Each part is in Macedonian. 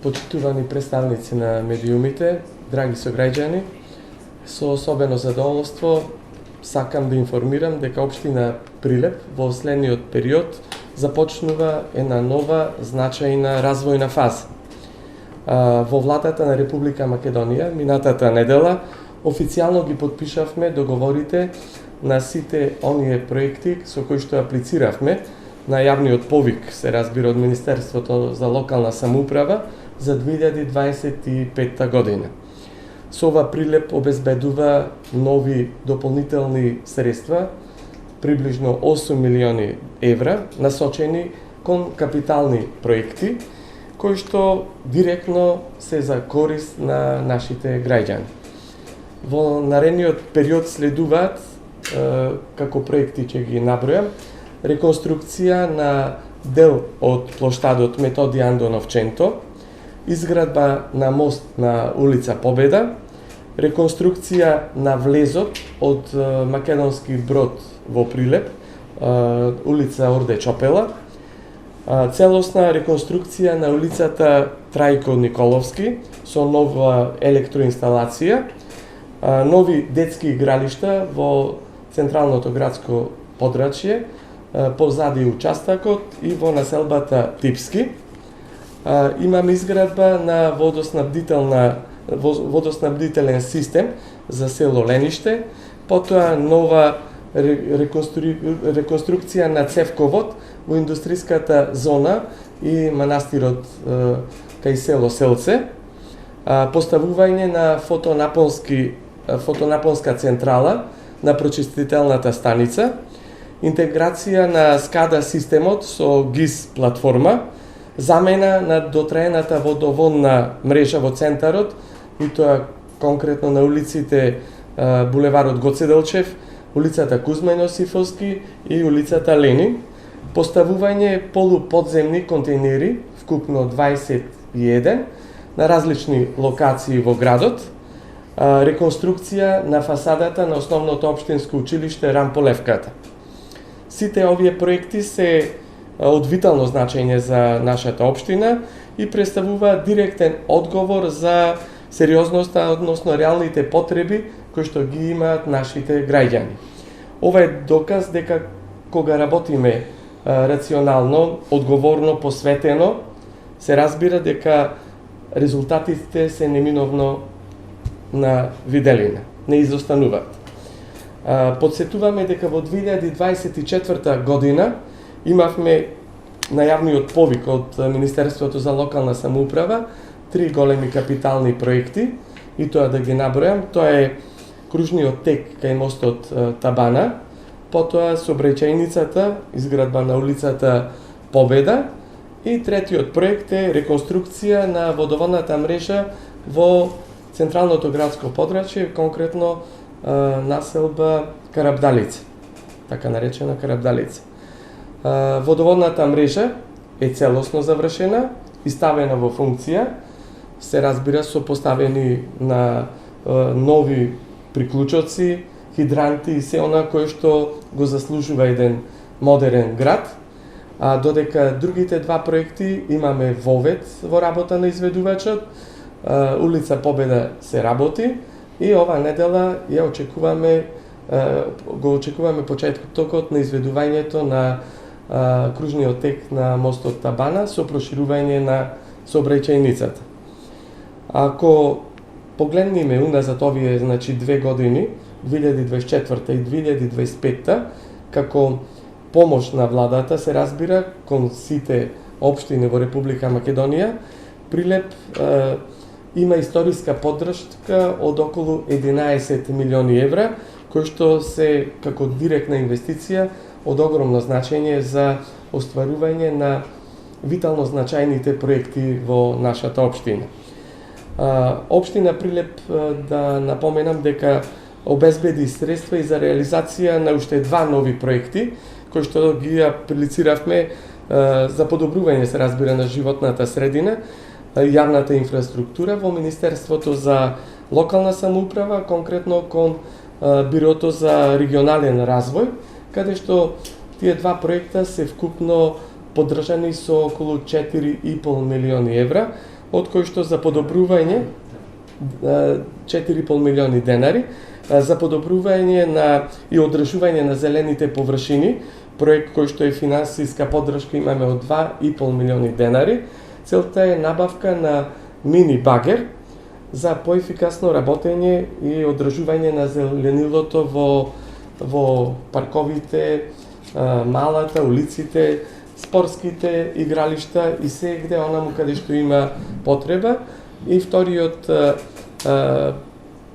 почитувани представници на медиумите, драги сограѓани, со особено задоволство сакам да информирам дека општина Прилеп во следниот период започнува една нова значајна развојна фаза. Во владата на Република Македонија минатата недела официјално ги потпишавме договорите на сите оние проекти со кои што аплициравме на јавниот повик, се разбира од Министерството за локална самоуправа за 2025 година. Со ова Прилеп обезбедува нови дополнителни средства, приближно 8 милиони евра, насочени кон капитални проекти, кои што директно се за корист на нашите граѓани. Во наредниот период следуваат, како проекти ќе ги набројам, реконструкција на дел од плоштадот Методи Андонов Ченто, изградба на мост на улица Победа, реконструкција на влезот од Македонски Брод во Прилеп, улица Орде Чопела, целосна реконструкција на улицата Трајко Николовски со нова електроинсталација, нови детски игралишта во централното градско подрачје, позади участакот и во населбата Типски. Имаме изградба на водоснабдителен систем за село Лениште, потоа нова реконструкција на цевковод во индустриската зона и манастирот кај село Селце, поставување на фотонапонска централа на прочистителната станица, интеграција на SCADA системот со ГИС платформа, замена на дотраената водоводна мрежа во центарот, и тоа конкретно на улиците булеварот Гоце Делчев, улицата Кузма Јосифовски и улицата Ленин, поставување полуподземни контейнери, вкупно 21, на различни локации во градот, реконструкција на фасадата на основното општинско училиште Рамполевката. Сите овие проекти се од витално значење за нашата општина и представуваат директен одговор за сериозноста, односно реалните потреби кои што ги имаат нашите граѓани. Ова е доказ дека кога работиме рационално, одговорно, посветено, се разбира дека резултатите се неминовно на виделина, не изостануваат. Подсетуваме дека во 2024 година имавме на јавниот повик од Министерството за локална самоуправа 3 големи капитални проекти, и тоа да ги набројам, тоа е кружниот тек кај мостот Табана, потоа сообраќајницата, изградба на улицата Победа, и третиот проект е реконструкција на водоводната мрежа во централното градско подрачје, конкретно населба Карабдалица, така наречена Карабдалица. Водоводната мрежа е целосно завршена и ставена во функција, се разбира со поставени на нови приклучоци, хидранти и се она кое што го заслужува еден модерен град, додека другите два проекти имаме вовед во работа на изведувачот, улица Победа се работи и ова недела го очекуваме почетокот на изведувањето на кружниот тек на мостот Табана со проширување на сообраќајницата. Ако погледнеме уназад овие, значи, 2 години, 2024 и 2025, како помош на владата, се разбира, кон сите општини во Република Македонија, Прилеп има историска поддршка од околу 11 милиони евра, кои што се како директна инвестиција од огромно значење за остварување на витално значајните проекти во нашата општина. Општина Прилеп, да напоменам дека обезбеди средства и за реализација на уште 2 нови проекти, кои што ги аплициравме за подобрување, се разбира, на животната средина, јавната инфраструктура во Министерството за локална самоуправа, конкретно кон Бирото за регионален развој, каде што тие 2 проекта се вкупно поддржани со околу 4,5 милиони евра, од кои што за подобрување 4,5 милиони денари, за подобрување и одржување на зелените површини, проект кој што е финансиска поддршка имаме од 2,5 милиони денари. Целта е набавка на мини багер за поефикасно работење и одржување на зеленилото во парковите, малата, улиците, спортските игралишта и сегде онаму каде што има потреба. И вториот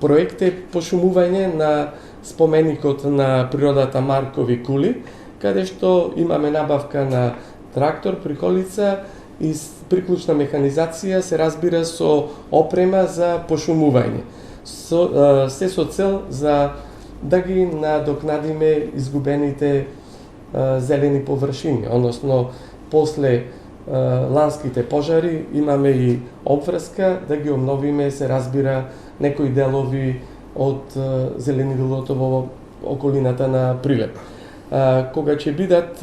проект е пошумување на споменикот на природата Маркови кули, каде што имаме набавка на трактор, приколица и приклучна механизација, се разбира со опрема за пошумување. Се со цел за да ги надокнадиме изгубените зелени површини, односно после ланските пожари имаме и обврска да ги обновиме, се разбира, некои делови од зеленилото во околината на Прилеп. Кога ќе бидат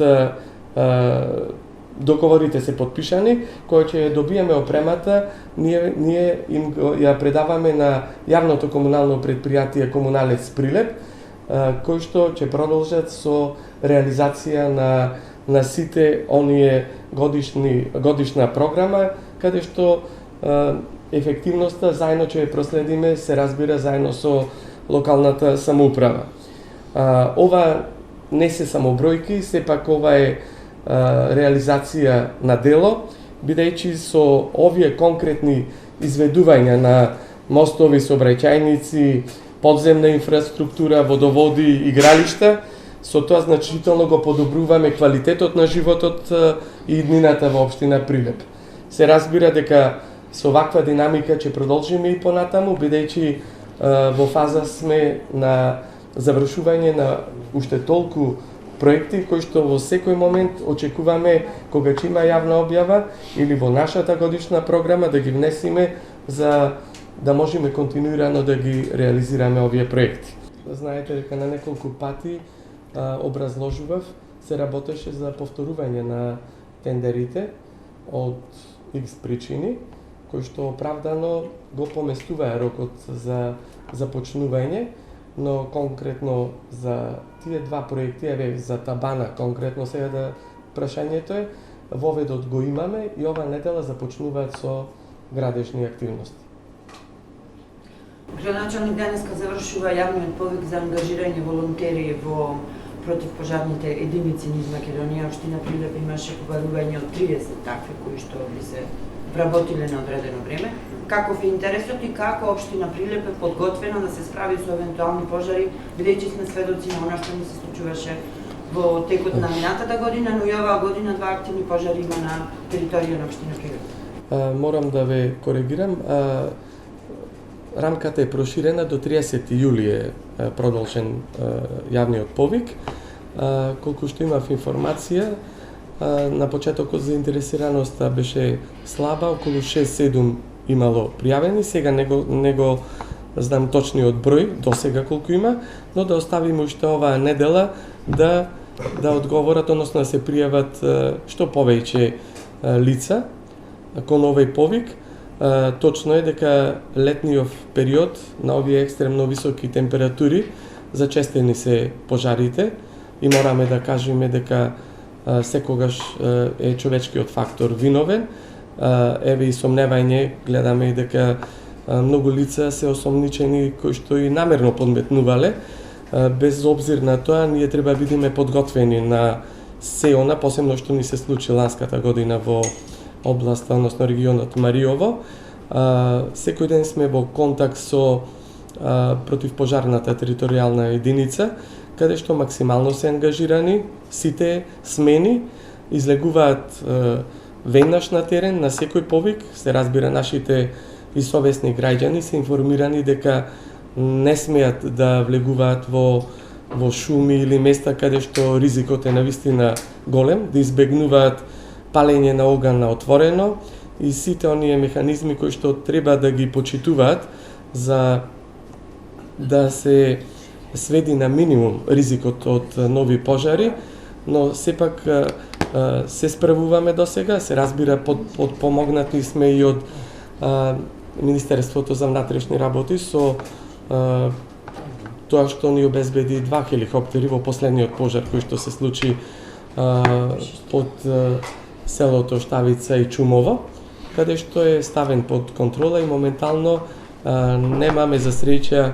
договорите се подпишани, кога ќе добиеме опремата, ние им ја предаваме на јавното комунално предпријатие Комуналец Прилеп, кои што ќе продолжат со реализација на сите оние годишна програма, каде што ефективноста заедно ќе ја проследиме, се разбира, заедно со локалната самоуправа. Ова не се само бројки, сепак ова е реализација на дело, бидејќи со овие конкретни изведувања на мостови, сообраќајници, подземна инфраструктура, водоводи, игралишта, со тоа значително го подобруваме квалитетот на животот и иднината во општина Прилеп. Се разбира дека со ваква динамика ќе продолжиме и понатаму, бидејќи во фаза сме на завршување на уште толку проекти кои што во секој момент очекуваме кога ќе има јавна објава или во нашата годишна програма да ги внесиме за да можеме континуирано да ги реализираме овие проекти. Знаете дека на неколку пати образложував, се работеше за повторување на тендерите од X причини, кои што оправдано го поместуваа рокот за започнување, но конкретно за тие два проекти, еве за Табана конкретно сега да прашањето е, воведот го имаме и ова недела започнуваат со градежни активности. Градоначалник денеска завршува јавниот повик за ангажирање волонтери во противпожарните единици низ Македонија. Општина Прилеп имаше побарување од 30 такви кои што би се вработиле на одредено време. Каков е интересот и како општина Прилеп е подготвена да се справи со евентуални пожари, бидејќи сме сведоци на она што ни се случуваше во текот на минатата година, но и оваа година два активни пожари има на територија на општина Прилеп. Морам да ве коригирам. Рамката е проширена до 30 јули е продолжен јавниот повик. Колку што имав информација, на почетокот заинтересираноста беше слаба, околу 6-7 имало пријавени, сега не го знам точниот број до сега колку има, но да оставиме уште оваа недела да одговорат, односно да се пријават што повеќе лица кон овој повик. Точно е дека летниот период на овие екстремно високи температури зачестени се пожарите и мораме да кажеме дека секогаш е човечкиот фактор виновен. Еве и сомневање, гледаме и дека многу лица се осомничени кои што и намерно подметнувале. Без обзир на тоа, ние треба бидеме подготвени на се она, посебно што ни се случи ланската година во областа, односно регионот Мариово. Секој ден сме во контакт со противпожарната територијална единица, каде што максимално се ангажирани, сите смени излегуваат веднаш на терен, на секој повик. Се разбира, нашите и совесни граѓани се информирани дека не смеат да влегуваат во шуми или места каде што ризикот е навистина голем, да избегнуваат палење на оган на отворено и сите оние механизми кои што треба да ги почитуваат за да се сведи на минимум ризикот од нови пожари, но сепак се справуваме до сега. Се разбира, помогнати сме и од Министерството за внатрешни работи со тоа што ни обезбеди 2 хеликоптери во последниот пожар кој што се случи под селото Штавица и Чумово, каде што е ставен под контрола и моментално немаме за среќа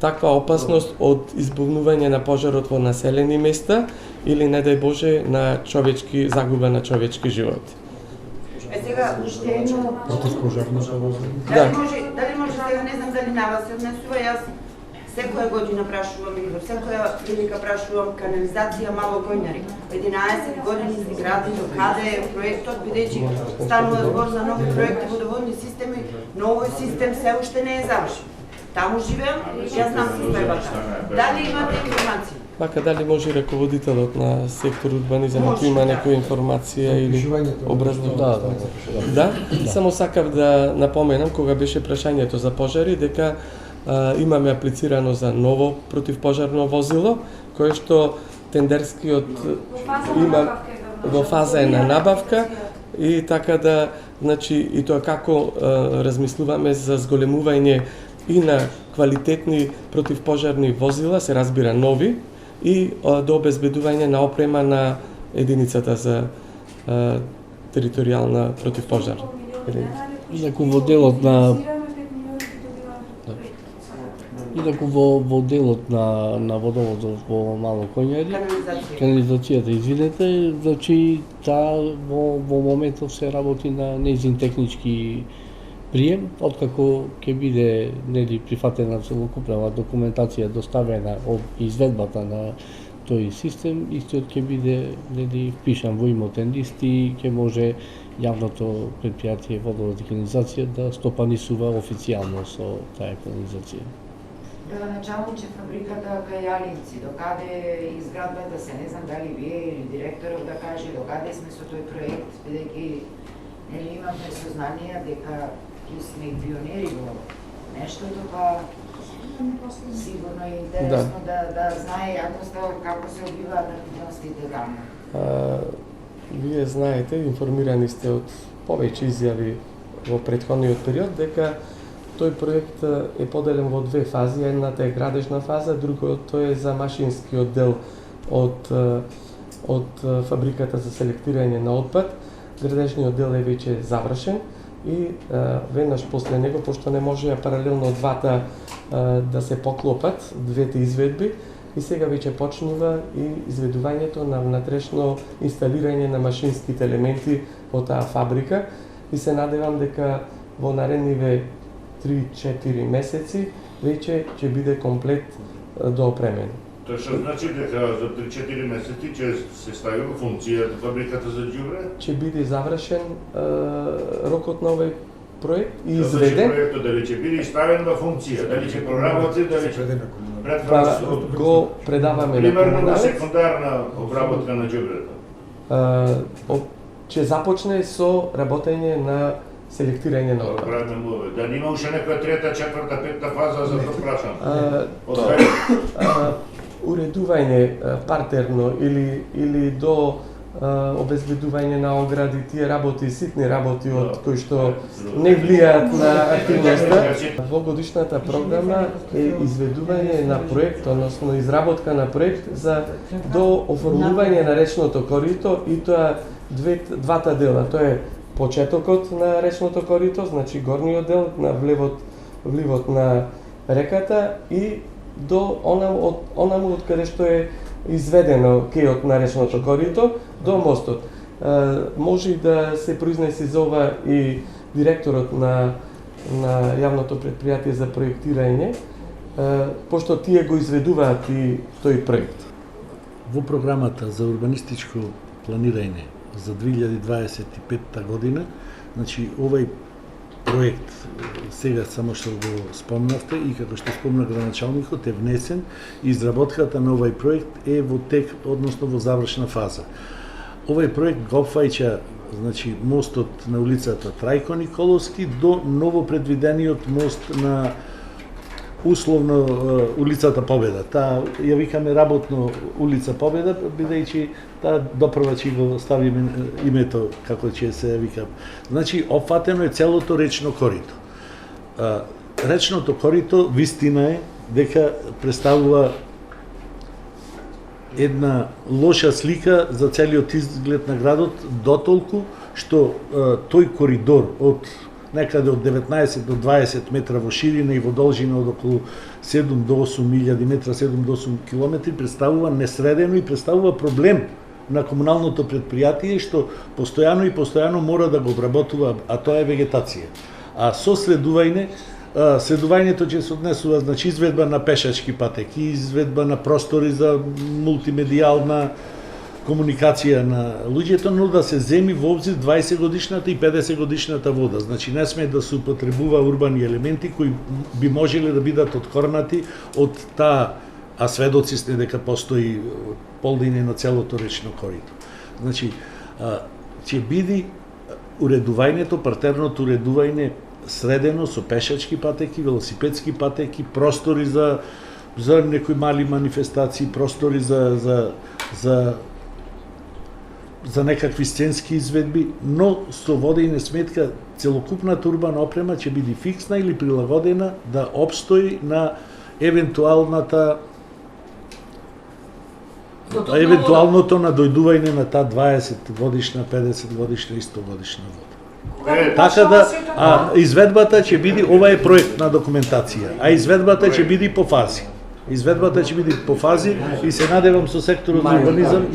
таква опасност од избувнување на пожарот во населени места или не дај Боже на загуба на човечки животи. Сега уште едно противпожарната возила. Дали може сега, не знам дали на вас се однесува, јас секоја година прашувам и во секоја прилика прашувам канализација Мало Коњари. 11 години изгради до каде е проектот, бидејќи станува збор за нови проекти водоводни системи, но овој систем се уште не е завршен. Таму живеам, јас знам состојбата. Дали имате информација? Мака дали може раководителот на сектор урбанизам ако има некоја информација или образложение? Да, само сакав да напоменам кога беше прашањето за пожари дека имаме аплицирано за ново противпожарно возило кое што тендерскиот има во фаза е на набавка и така да, значи и тоа како размислуваме за зголемување и на квалитетни противпожарни возила, се разбира нови, и до обезбедување на опрема на единицата за територијална противпожарна единица. Инаку во делот на во делот на водоводот во Мало Коњари, канализацијата, извинете, значи таа во моментов се работи на нејзин технички прием, откако ќе биде нели прифатена целокупна документација доставена од изведбата на тој систем, истиот ќе биде нели впишан во имотен лист и ќе може јавното предпријатие водовод и канализација да стопанисува официјално со таа канализација. Началниче фабриката Кајалинци, докаде изградбата се, не знам дали вие или директорот да каже докаде сме со тој проект, бидејќи нели имаме сознание дека сме и пионери во нештото, па сигурно е интересно да знае јавноста како се одвиваат активностите таму. Вие знаете, информирани сте од повеќе изјави во претходниот период дека тој проект е поделен во 2 фази. Едната е градежна фаза, другото е за машинскиот дел од фабриката за селектирање на отпад. Градежниот дел е веќе завршен и веднаш после него, пошто не можеа паралелно двата да се поклопат, двете изведби, и сега веќе почнува и изведувањето на внатрешно инсталирање на машинските елементи во таа фабрика и се надевам дека во наредниве 3-4 месеци веќе ќе биде комплет доопремен. Тоа што значи дека за 3-4 месеци ќе се стави во функција фабриката за џубре? Ќе биде завршен рокот на овој проект и изведен. Проектот дали ќе биде ставен во функција, дали ќе проработи, дали ќе го предаваме на примерно на комуналец. секундарна обработка на џубрето. Ќе започне со работење на селектирање на отпад. Да нема уште некоја трета, четврта, петта фаза за тоа прашам. Уредување партерно или до обезбедување на огради, тие работи, ситни работи од кои што не влијаат на активноста. Во годишната програма е изведување на проект, односно изработка на проект за до оформување на речното корито и тоа двата дела. Тоа е почетокот на речното корито, значи горниот дел на вливот на реката и до онаму од каде што е изведено кејот на речното корито до мостот. Може и да се произнесе за ова и директорот на јавното предпријатие за проектирање, пошто тие го изведуваат и тој проект. Во програмата за урбанистичко планирање за 2025 година, значи овај проект сега само што го спомнавте и како што спомна градоначалникот е внесен, изработката на овај проект е во тек, односно во завршна фаза. Овај проект го опфаќа значи мостот на улицата Трајко Николовски до ново предвидениот мост на условно улицата Победа. Таа ја викаме работно улица Победа, бидејќи таа допрва ќе го ставиме името како ќе се вика. Значи опфатено е целото речно корито. Речното корито вистина е дека представува една лоша слика за целиот изглед на градот, дотолку што тој коридор од некаде од 19 до 20 метра во ширина и во должина од околу 7 до 8 милијади метра, 7 до 8 километри, представува несредено и представува проблем на комуналното предпријатие што постојано мора да го обработува, а тоа е вегетација. А со следувањето ќе се однесува, значи, изведба на пешачки патеки, изведба на простори за мултимедијална комуникација на луѓето, но да се земи во обзир 20 годишната и 50 годишната вода. Значи не сме да се употребува урбани елементи кои би можеле да бидат откорнати од таа, а сведоци сте дека постои полдење на целото речно корито. Значи ќе биде уредувањето, партерното уредување средено со пешачки патеки, велосипедски патеки, простори за некои мали манифестации, простори за некакви сценски изведби, но со водење сметка целокупната урбана опрема ќе биде фиксна или прилагодена да обстои на евентуалното надојдување на таа 20 годишна, 50 годишна и 100 годишна вода. Така да, изведбата ќе биде, ова е проектна документација, а изведбата ќе биде по фази. Изведбата ќе биде по фази и се надевам со секторот за урбанизам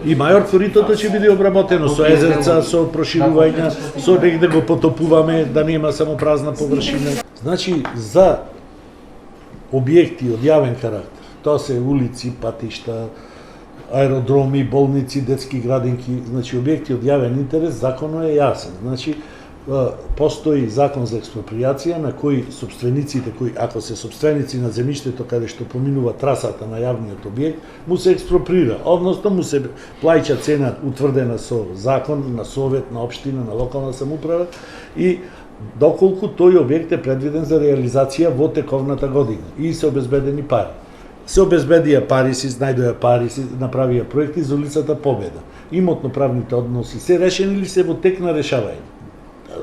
и Мајор коритото ќе биде обработено со езерца, со проширувања, со негде го потопуваме да нема само празна површина. Значи за објекти од јавен карактер, тоа се улици, патишта, аеродроми, болници, детски градинки, значи објекти од јавен интерес, законот е јасен. Значи постои закон за експроприација на кои собствениците, кои ако се собственици на земјиштето каде што поминува трасата на јавниот објект, му се експроприра, односно му се плаќа цена утврдена со закон на совет, на општина, на локална самоуправа и доколку тој објект е предвиден за реализација во тековната година и се обезбедени пари. Се обезбедија пари, се најдоја пари, се направија проекти за улицата Победа. Имотно-правните односи се решени или се во тек на решавање?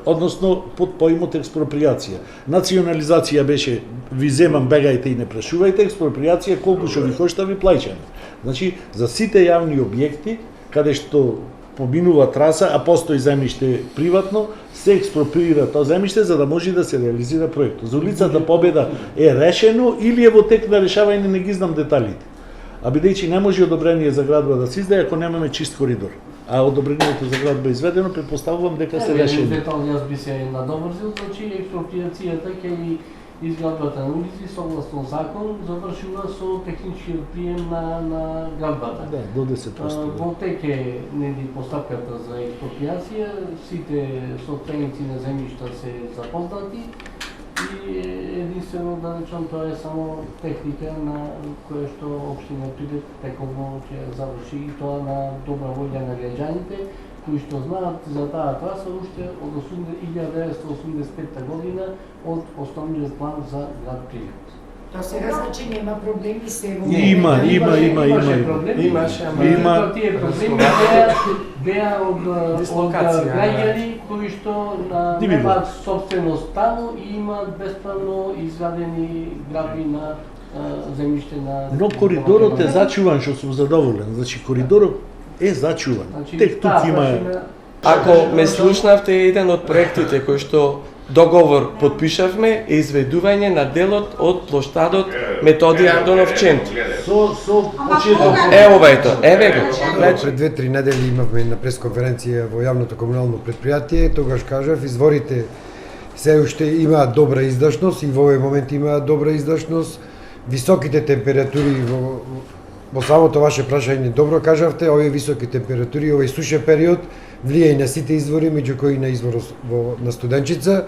Односно под поимот експроприација. Национализација беше ви земам, бегајте и не прашувајте, експроприација колку што ви кошта ви плаќаме. Значи за сите јавни објекти каде што поминува траса, а постои земјиште приватно, се експроприира тоа земјиште за да може да се реализира проектот. За улицата Победа е решено или е во тек на решавање, не ги знам деталите. А бидејќи не може одобрение за градба да се издаде ако немаме чист коридор. А одобрението за градба е изведено, предпоставувам дека се решени. Детално јас би се надоврзил, значи експроприацијата ќе изградбата на улици согласно закон завршува со технички прием на градбата. Да, до 10%. Во тек е постапката за експроприација, сите собственици на земјишта се запознати и единствено да речам тоа е само техника на која што општина Прилеп тековно ќе заврши и тоа на добра волја на граѓаните кои што знаат за таа траса уште од 1985 година од основниот план за град Прилеп. Тоа сега значи нема проблеми се во Имаше тие проблеми беа од граѓани кои што немаат собственост таму и имаат бесправно изградени градби на земјиште на... Но коридорот е зачуван, што сум задоволен. Значи коридорот е зачуван. Тек тук има... Ако ме слушнавте, еден од проектите кои што договор подпишавме е изведување на делот од плоштадот Методи Андонов центар. Ова е тоа. Еве го. Пред 2-3 недели имавме на пресконференција во јавното комунално предпријатие, тогаш кажав изворите се уште имаат добра издашност и во овој момент имаат добра издашност. Високите температури во самото ваше прашање добро кажавте, овие високи температури, овој сушен период влијае на сите извори, меѓу кои на изворот на Студенчица.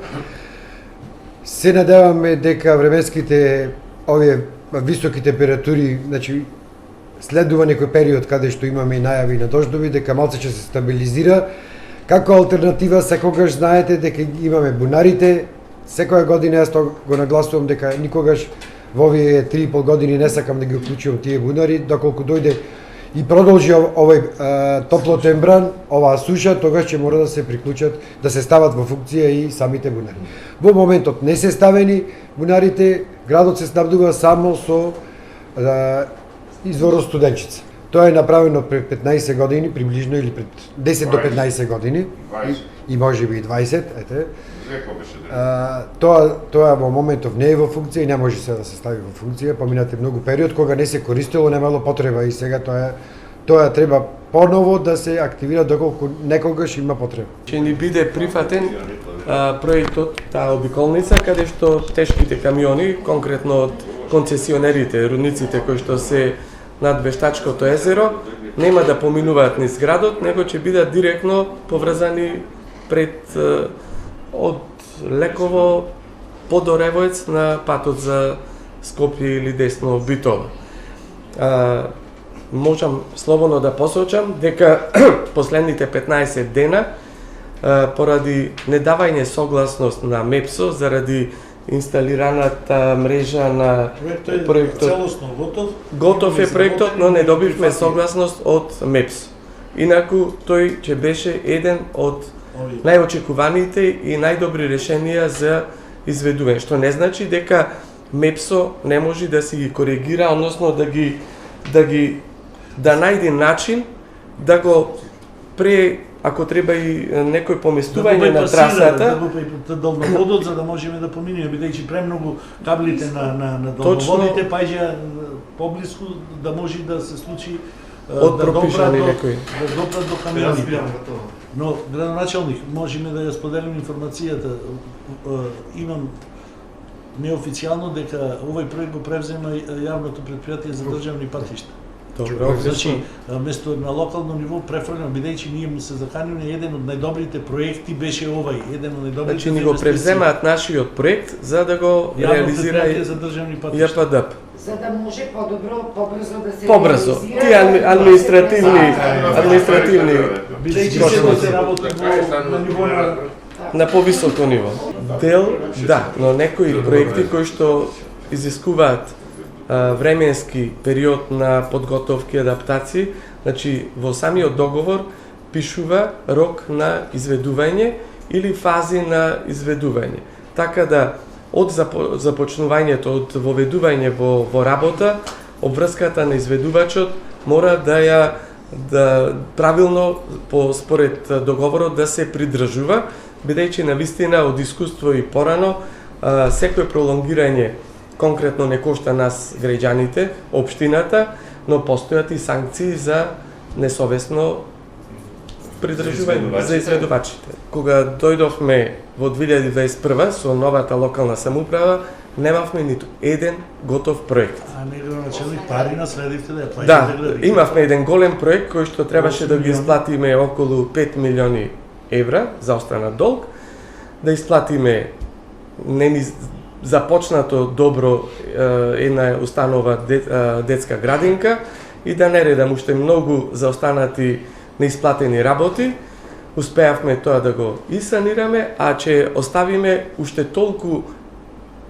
Се надеваме дека временските овие високи температури, значи следува некој период каде што имаме и најави на дождови, дека малце ќе се стабилизира. Како алтернатива, секогаш знаете дека имаме бунарите, секоја година јас тоа го нагласувам дека никогаш во овие 3,5 години не сакам да ги уклучувам тие бунари, доколку дојде и продолжи овој топлотен бран, оваа суша, тогаш ќе мора да се приклучат, да се стават во функција и самите бунари. Во моментот не се ставени бунарите, градот се снабдува само со изворот Студенчица. Тоа е направено пред 15 години, приближно, или пред 10 до 15 години, 20. и може би и 20, ете. Како беше Тоа во моментов не е во функција и не може се да се стави во функција. Поминате многу период кога не се користело, немало потреба и сега тоа треба поново да се активира доколку некогаш има потреба. Ќе ни биде прифатен проектот таа обиколница каде што тешките камиони, конкретно од концесионерите, рудниците кои што се над Вештачкото езеро, нема да поминуваат низ градот, него ќе бидат директно поврзани пред од Леково до Ревоец на патот за Скопје или десно Битола. Можам слободно да посочам дека последните 15 дена поради недавање согласност на МЕПСО заради инсталираната мрежа на проектот. Целосно Готов е проектот, но не добивме согласност од МЕПСО. Инаку тој ќе беше еден од најочекуваните и најдобри решенија за изведување, што не значи дека МЕПСО не може да си ги коригира, односно да најде начин да го ако треба и некој поместување на трасата, да го долноводот за да можеме да поминеме, бидејќи премногу каблите на долноводите паѓа поблиску да може да се случи од пропишани некои. Да допрат до камионите. Но, градоначалник, можеме да ја споделим информацијата. Имам неофицијално дека овој проект го превзема јавното предпријатие за државни патишта. Добро, значи, место на локално ниво префрлено, бидејќи ние се заканиле еден од најдобрите проекти беше овај, еден од најдобрите. Значи ни го превземаат нашиот проект за да го реализира и за државни патишта. JPDP. За да може побрзо да се Побрзо. реализира. Тие административни Бидејќи се работи на ниво на повисоко ниво. Дел, да, но некои проекти кои што изискуваат временски период на подготовки и адаптации, значи во самиот договор пишува рок на изведување или фази на изведување. Така да од започнувањето, од воведување во работа, обврската на изведувачот мора да правилно според договорот да се придржува, бидејќи навистина од искуство и порано секој пролонгирање конкретно не кошта нас граѓаните, општината, но постојат и санкции за несовесно придржување за изведувачите. Кога дојдовме во 2021 со новата локална самоуправа, немавме ниту еден готов проект. А не градоначалник пари наследивте да ја платите Да, имавме еден голем проект кој што требаше да ги исплатиме околу 5 милиони евра за останат долг, да исплатиме започнато добро една установа детска градинка и да не редам уште многу заостанати неисплатени работи. Успеавме тоа да го санираме, а ќе оставиме уште толку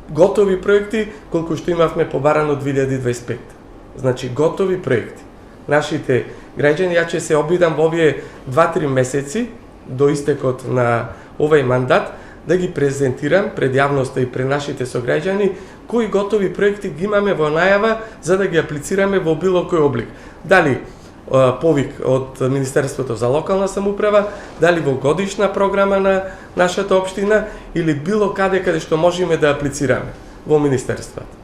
готови проекти колку што имавме побарано 2025. Значи готови проекти. Нашите граѓани, ја ќе се обидам во овие 2-3 месеци до истекот на овој мандат да ги презентирам пред јавноста и пред нашите сограѓани кои готови проекти ги имаме во најава за да ги аплицираме во било кој облик. Дали повик од Министерството за локална самоуправа, дали во годишна програма на нашата општина или било каде што можеме да аплицираме во Министерството.